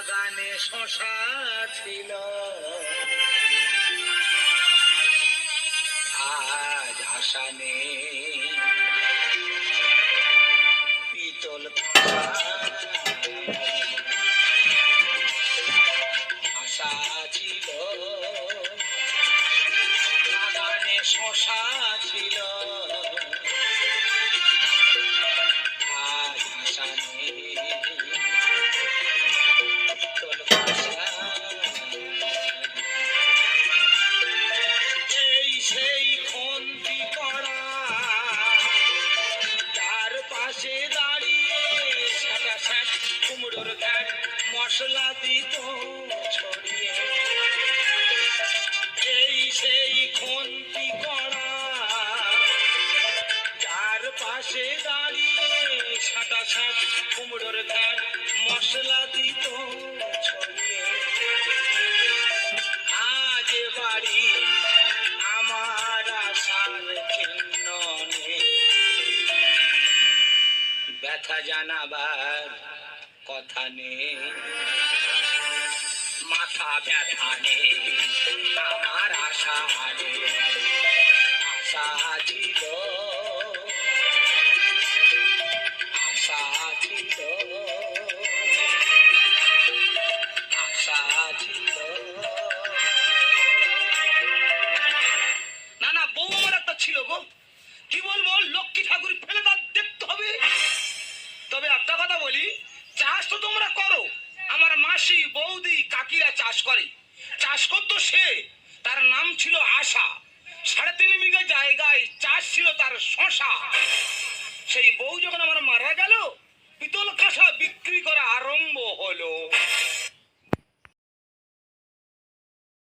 বাগানে শশা ছিল, আজ আশা নেই। পিতল আশা ছিল, বাগানে শশা ছিল, আজ আশা নেই। পিতল এই সেই খন্তি করা, তার পাশে দাঁড়িয়ে সাটা শাক কুমড়োর ঘাট মশলা দিত ছড়িয়ে। এই সেই খন্তি করা, তার পাশে দাঁড়িয়ে সাটা শাক কুমড়োর ঘাট মশলা দিত ছড়িয়ে। আজ বাড়ি আমার আশার চিহ্ন নেই, ব্যথা জানাবার কথা নেই, মাথা ব্যথা নেই, আমার আশা নেই। আশা ছিল, আশা ছিল, আশা ছিল। না না, বউ আমার একটা ছিল গো, কি বলবো, লক্ষ্মী ঠাকুর ফেলে তার দেখতে হবে। তবে একটা কথা বলি, চাষ তো তোমরা করো, আমার মাসি বৌদি কাকিরা চাষ করে। চাষ করতো সে, তার নাম ছিল আশা। 3.5 বিঘা জায়গায় চাষ ছিল তার শশা। সেই বউ যখন আমার মারা গেল, পিতল কাঁসা